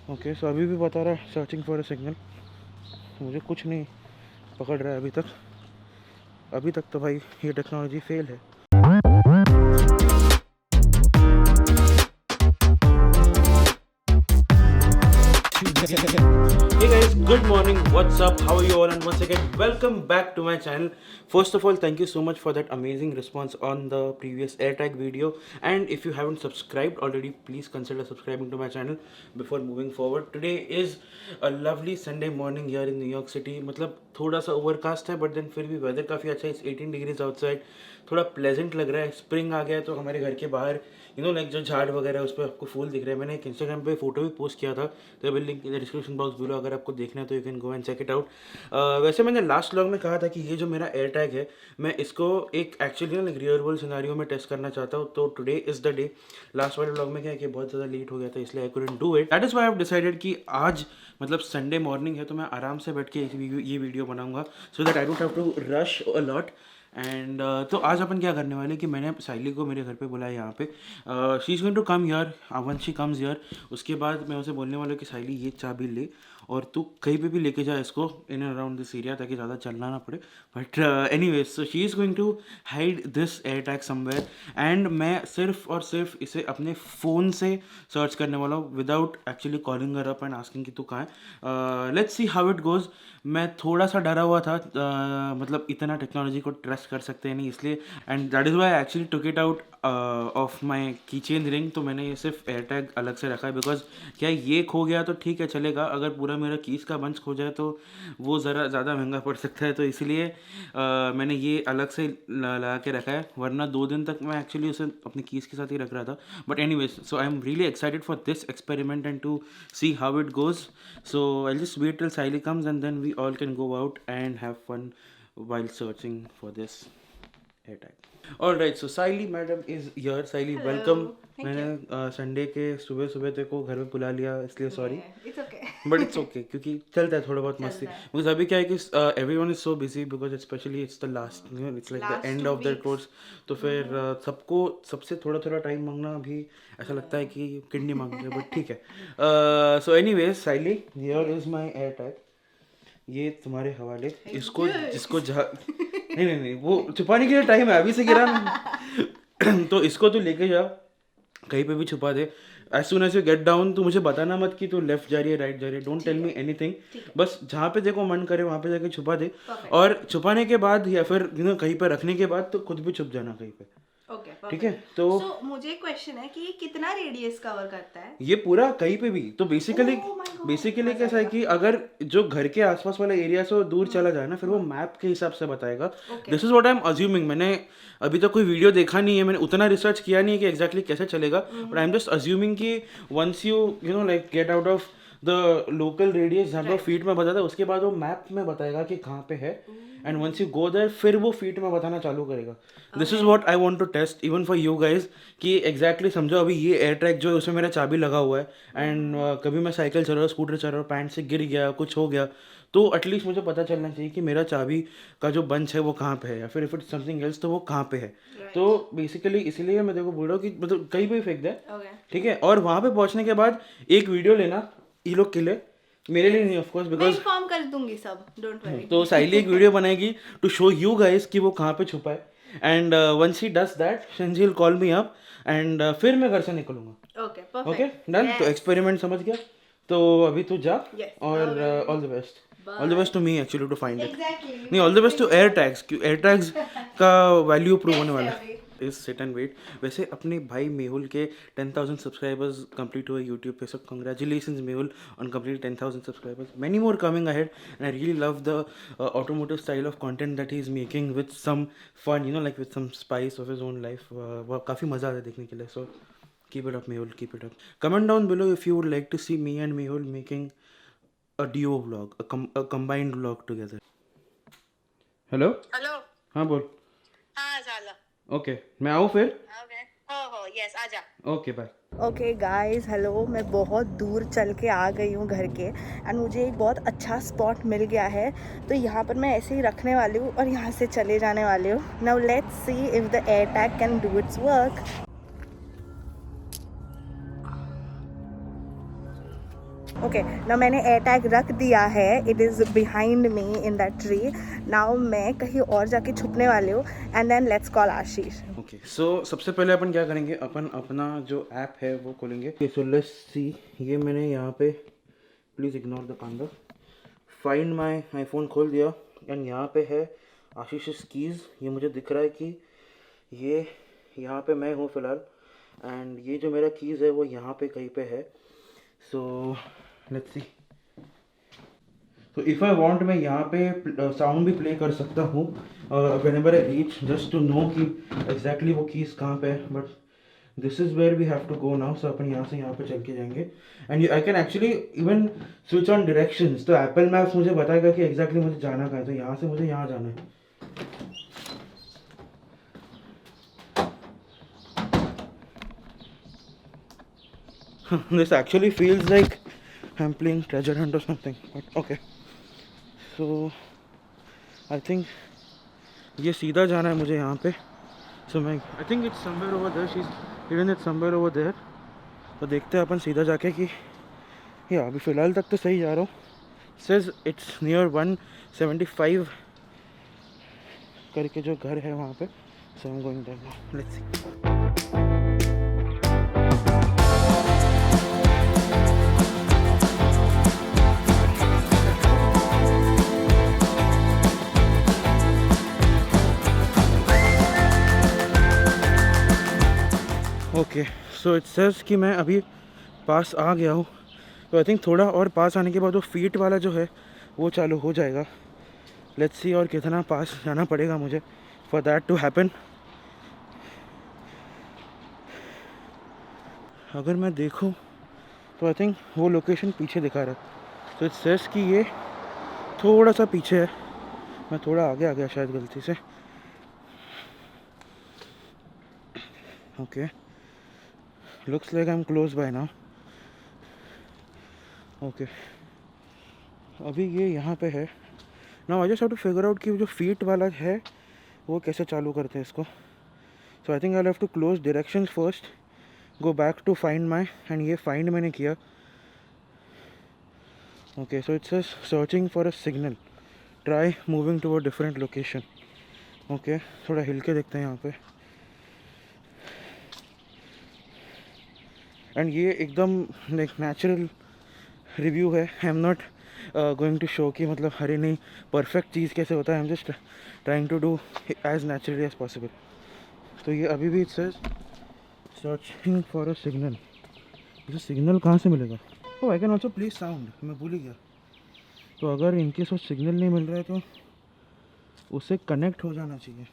Okay, so अभी भी बता रहा है सर्चिंग फॉर अ सिग्नल। मुझे कुछ नहीं पकड़ रहा है अभी तक तो भाई ये टेक्नोलॉजी फेल है। Hey guys, good morning. What's up? How are you all? And once again, welcome back to my channel. First of all, thank you so much for that amazing response on the previous AirTag video. And if you haven't subscribed already, please consider subscribing to my channel before moving forward. Today is a lovely Sunday morning here in New York City. मतलब थोड़ा सा overcast है, but then फिर भी weather काफ़ी अच्छा है। 18 degrees outside, थोड़ा प्लेजेंट लग रहा है। स्प्रिंग आ गया है, तो हमारे घर के बाहर लाइक जो झाड़ वगैरह है उस पर आपको फूल दिख रहे हैं। मैंने एक इंस्टाग्राम पे फोटो भी पोस्ट किया था, तो will link in the description box below. अगर आपको देखना है तो you can go and check it out. वैसे मैंने लास्ट व्लॉग में कहा था कि ये जो मेरा एयर टैग है, मैं इसको एक एक्चुअली ना रियल वर्ल्ड सिनेरियो में टेस्ट करना चाहता हूँ। तो today is the day. Last वाले व्लॉग में क्या है कि बहुत ज़्यादा लेट हो गया था, इसलिए I couldn't do it. That is why I have decided कि आज मतलब संडे मॉर्निंग है, तो मैं आराम से बैठ के ये वीडियो बनाऊंगा, so that I don't have to rush a lot. And तो आज अपन क्या करने वाले कि मैंने साइली को मेरे घर पे बुलाया यहाँ पे। She is going to come here. When she comes here, उसके बाद मैं उसे बोलने वाला हूँ कि साइली ये चाबी ले और तू कहीं पे भी लेके जा इसको in and around this area, ताकि ज़्यादा चलना ना पड़े। But anyways, so she is going to hide this air tag somewhere, and मैं सिर्फ और सिर्फ इसे अपने फ़ोन से सर्च करने वाला हूँ without actually calling her up and asking कि तू कहाँ है। Let's see how it goes. मैं थोड़ा सा डरा हुआ था, मतलब इतना टेक्नोलॉजी को ट्रस्ट कर सकते हैं नहीं, इसलिए। And that is why I actually took it out of my की चेन रिंग। तो मैंने ये सिर्फ एयर टैग अलग से रखा है, बिकॉज क्या ये खो गया तो ठीक है चलेगा, अगर पूरा मेरा कीस का बंच खो जाए तो वो ज़रा ज़्यादा महंगा पड़ सकता है। तो इसलिए मैंने ये अलग से लगा के रखा है, वरना 2 दिन तक मैं एक्चुअली उसे अपनी कीस के साथ ही रख रहा था। But anyways, so I am really excited for this experiment and to see how it goes. So I'll just wait till Siley comes, and then we all can go out and have fun while searching for this air tag. All right, so Siley madam is here. Siley, Hello. welcome. Thank मैंने Sunday के सुबह सुबह तेरे को घर में बुला लिया, इसलिए sorry, It's okay. But it's okay क्योंकि चलता है थोड़ा बहुत मस्ती। चलता है। बिकॉज अभी क्या है कि everyone is so busy, because specially it's the last, it's like the Last and 2 of the weeks. Course. तो फिर सबको सबसे थोड़ा थोड़ा टाइम मांगना भी ऐसा लगता है कि किडनी मांग रहे हैं, बट ठीक है। So anyways, Saili, here is my air tag. ये तुम्हारे हवाले। इसको जिसको नहीं नहीं नहीं, वो छुपाने के लिए टाइम है, अभी से गिरा ना। तो इसको तू लेके जा, कहीं पे भी छुपा दे। As soon as you get down, तू मुझे बताना मत कि तू लेफ्ट जा रही है राइट जा रही है, डोंट टेल मी एनीथिंग। बस जहाँ पे देखो मन करे वहाँ पे जाके छुपा दे। और छुपाने के बाद या फिर कहीं पे रखने के बाद तो खुद भी छुप जाना कहीं पे, Okay, ठीक है। perfect. तो So मुझे एक क्वेश्चन है कि ये कितना रेडियस कवर करता है? ये पूरा कहीं पे भी, तो basically Oh my God, basically मजा कैसा है कि अगर जो घर के आसपास वाला एरिया से वो दूर चला जाए ना, फिर वो मैप के हिसाब से बताएगा। This is what I am assuming. मैंने अभी तक कोई वीडियो देखा नहीं है, मैंने उतना रिसर्च किया नहीं है कि एग्जैक्टली कैसे चलेगा, but I am just assuming कि once you know like get out of the local radius जहाँ पे फीट में बताता है, उसके बाद वो मैप में बताएगा कि कहाँ पे है, and once you go there फिर वो फीट में बताना चालू करेगा। This is what I want to test even for you guys, कि एग्जैक्टली समझो अभी ये एयर ट्रैक जो है उसमें मेरा चाबी लगा हुआ है, एंड कभी मैं साइकिल चल रहा हूँ, स्कूटर चल रहा हूँ, पैंट से गिर गया, कुछ हो गया, तो एटलीस्ट मुझे पता चलना चाहिए कि मेरा चाबी का जो बंच है वो कहाँ पे है, या फिर इफ इट्स समथिंग एल्स तो वो कहाँ पे है। तो बेसिकली इसीलिए मैं देखो बोल रहा हूँ कि मतलब कहीं भी फेंक दे, ठीक है। और वहाँ पे पहुँचने के बाद एक वीडियो लेना ये लोग के लिए, मेरे लिए नहीं ऑफ कोर्स, मैं बिकॉज इन्फॉर्म कर दूंगी सब, डोंट वरी। तो साइली एक वीडियो बनाएगी टू शो यू गाइस कि वो कहाँ पे छुपा है, and once she does that she will call me up, and फिर मैं घर से निकलूंगा। Okay, perfect. Okay done. तो एक्सपेरिमेंट समझ गया, तो अभी तू जा। Yes. और all the best, all the best to me actually to find it. Exactly. नहीं, all the best to AirTags, AirTags का वैल्यू प्रूव होने वाला है। Is sit and wait. वैसे अपने भाई मेहुल के 10,000 सब्सक्राइबर्स कंप्लीट हुए यूट्यूब पे, सब congratulations Mehul on complete 10,000 subscribers, many more coming ahead, and I really love the automotive style of content that he is making with some fun, like with some spice of his own life. काफ़ी मज़ा आता है देखने के लिए। So keep it up Mehul, keep it up. Comment down below if you would like to see me and Mehul making a duo vlog, a combined vlog together. Hello hello. हाँ बोल। हाँ झालं. ओके, मैं आऊँ फिर? Okay. हो yes आजा. Okay bye. Okay guys, hello. मैं बहुत दूर चल के आ गई हूँ घर के, एंड मुझे एक बहुत अच्छा स्पॉट मिल गया है, तो यहाँ पर मैं ऐसे ही रखने वाली हूँ और यहाँ से चले जाने वाली हूँ। Now let's see if the air tag can do its work. Okay ना मैंने एयर टैग रख दिया है, it is behind me in that tree. Now मैं कहीं और जाके छुपने वाली हूँ and then let's call Ashish. Okay so सबसे पहले अपन क्या करेंगे, अपन अपना जो ऐप है वो खोलेंगे. सो लेट्स सी, ये मैंने यहाँ पे, please ignore the Panda, find my iPhone खोल दिया एंड यहाँ पे है आशीष कीज़. ये मुझे दिख रहा है कि ये यहाँ पे मैं हूँ फ़िलहाल, एंड ये जो मेरा कीज़ है वो यहाँ पे कहीं पे है. So let's see. तो इफ़ आई वांट मैं यहाँ पे साउंड भी प्ले कर सकता हूँ whenever I reach, just to know कि एग्जैक्टली वो कीज़ कहाँ पे है. But this is where we have to go now. So अपन यहाँ से यहाँ पे चल के जाएंगे and I can actually even switch on directions. तो एप्पल मैप्स मुझे बताएगा कि एग्जैक्टली मुझे जाना कहाँ है. तो यहाँ से मुझे यहाँ जाना है. This actually feels like I'm playing treasure hunt or something, but okay. So I think ये सीधा जाना है मुझे यहाँ पे. So मैं I think it's somewhere over there. She's hidden it somewhere over there. तो देखते हैं अपन सीधा जाके कि या अभी फ़िलहाल तक तो सही जा रहा हूँ. Says it's near 175 करके जो घर है वहाँ पे. So I'm going there now. Let's see. Okay so it says कि मैं अभी पास आ गया हूँ. तो आई थिंक थोड़ा और पास आने के बाद वो फीट वाला जो है वो चालू हो जाएगा. लेट्स सी और कितना पास जाना पड़ेगा मुझे फॉर दैट टू हैपन. अगर मैं देखूँ तो आई थिंक वो लोकेशन पीछे दिखा रहा है. तो इट सेज कि ये थोड़ा सा पीछे है. मैं थोड़ा आगे आ गया शायद गलती से. Okay looks like I'm close by now. okay अभी ये यहाँ पे है. now I just have to figure out कि जो फीट वाला है वो कैसे चालू करते हैं इसको. so I think I'll have to close directions first, go back to find my, and ये find मैंने किया. okay so it says searching for a signal, try moving to a different location. okay थोड़ा हिल के देखते हैं यहाँ पे. And ये एकदम लाइक नेचुरल रिव्यू है. I am not going to show कि मतलब अरे नहीं परफेक्ट चीज़ कैसे होता है. I am just trying to do as naturally as possible. तो ये अभी भी it says searching for a signal. मुझे सिग्नल कहाँ से मिलेगा? Oh I can also play sound. मैं भूल ही गया. तो अगर इनकेस वो सिग्नल नहीं मिल रहा है तो उससे कनेक्ट हो जाना चाहिए.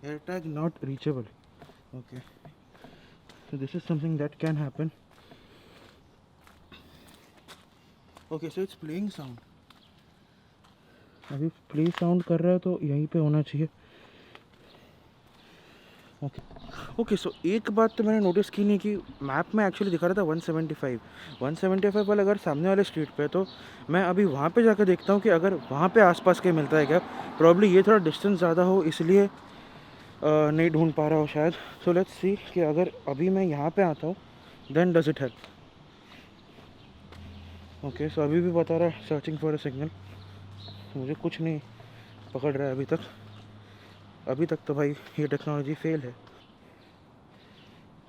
Air tag not reachable. Okay so this is something that can happen. okay so it's playing sound. अभी प्ले साउंड कर रहा है तो यहीं पे होना चाहिए. ओके सो एक बात तो मैंने नोटिस की नहीं कि मैप में एक्चुअली दिखा रहा था 175 वाला अगर सामने वाले स्ट्रीट पे. तो मैं अभी वहाँ पे जाकर देखता हूँ कि अगर वहाँ पे आसपास के मिलता है क्या. प्रॉब्ली ये थोड़ा डिस्टेंस ज़्यादा हो इसलिए नहीं ढूंढ पा रहा हो शायद. सो लेट्स सी कि अगर अभी मैं यहाँ पे आता हूँ then does it help. Okay so अभी भी बता रहा है सर्चिंग फॉर अ सिग्नल. मुझे कुछ नहीं पकड़ रहा है अभी तक. अभी तक तो भाई ये टेक्नोलॉजी फेल है.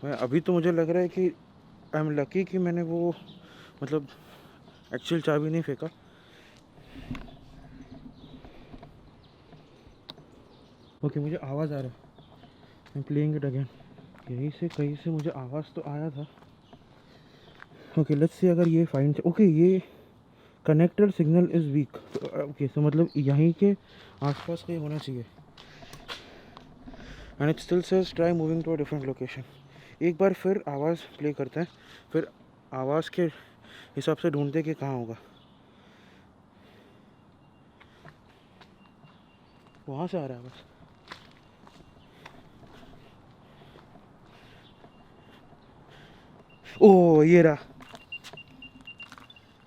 मैं अभी तो मुझे लग रहा है कि आई एम लकी कि मैंने वो मतलब एक्चुअल चाबी नहीं फेंका. ओके मुझे आवाज़ आ रहा है. I am playing it again. यहीं से कहीं से मुझे आवाज़ तो आया था. ओके लेट्स सी अगर ये फाइन. ओके ये connected signal is weak. Okay so मतलब यहीं के आसपास कहीं होना चाहिए. And it still says try moving to a different location. एक बार फिर आवाज़ प्ले करते हैं, फिर आवाज़ के हिसाब से ढूंढते कि कहाँ होगा. वहाँ से आ रहा है बस. ओह ये रहा.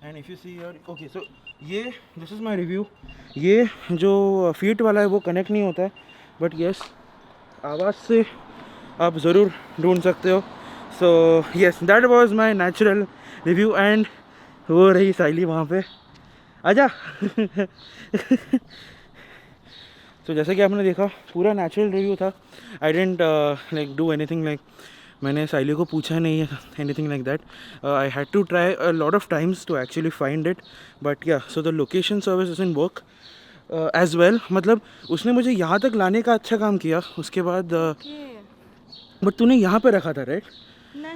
And if you see your okay so ये दिस इज़ माई रिव्यू. ये जो फीट वाला है वो कनेक्ट नहीं होता है. बट येस आवाज़ से आप ज़रूर ढूंढ सकते हो. So yes that was my natural review. And हो रही साइली वहाँ पे, आजा। तो जैसे कि आपने देखा पूरा नेचुरल रिव्यू था। I didn't like do anything like, मैंने साइली को पूछा नहीं है anything like that. I had to try a lot of times to actually find it, but yeah so the location service doesn't work as well. मतलब उसने मुझे यहाँ तक लाने का अच्छा काम किया, उसके बाद बट तूने यहाँ पे रखा था राइट? नहीं,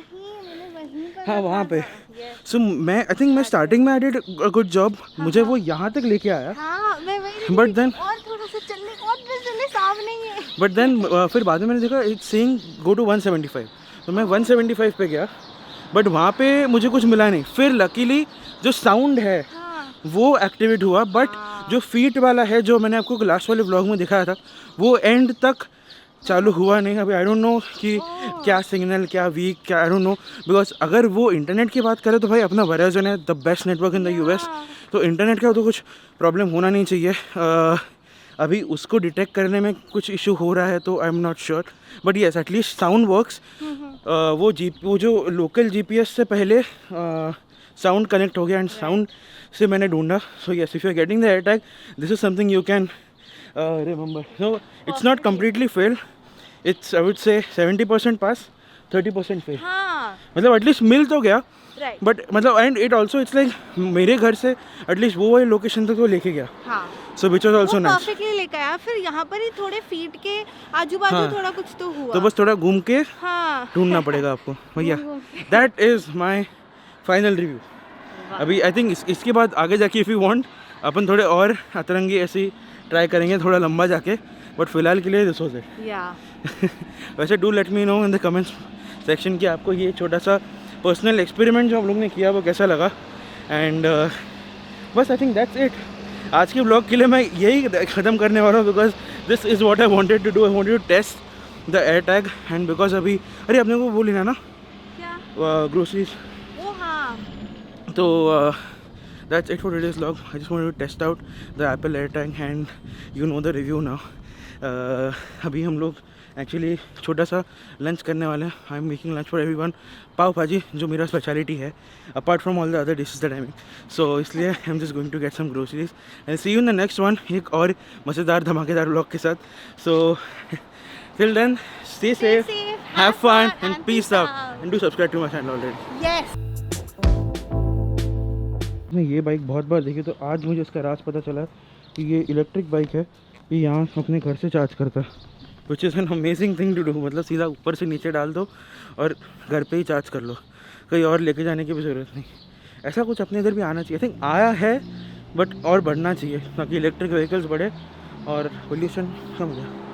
मैंने वहीं पर हाँ वहाँ पे। Yes. सो मैं आई थिंक मैं स्टार्टिंग में I did a good job, मुझे वो यहाँ तक लेके आया। हाँ मैं वही, बट देन और थोड़ा सा चलने, और फिर चलने सामने ही है। बट देन फिर बाद में मैंने देखा इट्स सेइंग गो टू 175, तो मैं 175 पे गया, बट वहाँ पे मुझे कुछ मिला नहीं। फिर लकीली जो साउंड है हाँ वो एक्टिवेट हुआ, बट जो फीट वाला है जो मैंने आपको लास्ट वाले व्लॉग में दिखाया था वो एंड तक चालू हुआ नहीं। अभी आई डोंट नो कि क्या सिग्नल, क्या वीक, क्या आई डोंट नो, बिकॉज अगर वो इंटरनेट की बात करें तो भाई अपना वेराइजन है the best network in the US, तो इंटरनेट का तो कुछ प्रॉब्लम होना नहीं चाहिए। अभी उसको डिटेक्ट करने में कुछ इशू हो रहा है तो आई am not sure, but yes at least sound works. वो जो लोकल जीपीएस से पहले साउंड कनेक्ट हो गया एंड साउंड से मैंने ढूंढा। So yes, if you are getting the air tag, this is something you can remember. So it's not completely fail, it's I would say 70% pass, 30% fail. हाँ मतलब at least मिल तो गया, right. But मतलब and it also it's like मेरे घर से at least वो वाली लोकेशन तक वो लेके गया, हाँ सो विच वॉज ऑल्सो वो नाइस। परफेक्टली लेकर आया। फिर यहाँ पर ही थोड़े फीट के आजू बाजू हाँ। थोड़ा कुछ तो हुआ। तो बस थोड़ा घूम के हाँ ढूंढना पड़ेगा आपको भैया। घूम के। That is my final review. अभी आई थिंक इसके बाद आगे जाके इफ़ यू वांट अपन थोड़े और अतरंगी ऐसी ट्राई करेंगे, थोड़ा लंबा जाके, बट फिलहाल के लिए दिस वाज इट। या वैसे do let me know in the comments section कि आपको ये छोटा सा पर्सनल एक्सपेरिमेंट जो आप लोग ने किया वो कैसा लगा। एंड बस आई थिंक दैट्स इट। आज के ब्लॉग के लिए मैं यही ख़त्म करने वाला हूँ, because this is what I wanted to do. I wanted to test the air tag, and because अभी अरे अपने को वो लेना ना क्या ग्रोसरीज, ओ हाँ तो that's it for today's vlog. I just wanted to test out the Apple AirTag and you know the review now. अभी हम लोग एक्चुअली छोटा सा लंच करने वाले हैं। I am making lunch for everyone, pav bhaji जो मेरा स्पेशलिटी है apart from all the other dishes that I make. So इसलिए I am just going to get some groceries and see you in the next one, एक और मज़ेदार धमाकेदार vlog के साथ। So till then stay safe, have fun and peace out, and do subscribe to my channel already. Yes. मैं ये bike बहुत बार देखी, तो आज मुझे इसका राज पता चला कि ये इलेक्ट्रिक बाइक है, ये यहाँ अपने घर से चार्ज करता है, which is an amazing thing to do. मतलब सीधा ऊपर से नीचे डाल दो और घर पे ही चार्ज कर लो, कहीं और लेके जाने की भी ज़रूरत नहीं। ऐसा कुछ अपने इधर भी आना चाहिए। आई थिंक आया है बट और बढ़ना चाहिए ताकि इलेक्ट्रिक व्हीकल्स बढ़े और पोल्यूशन कम हो जाए।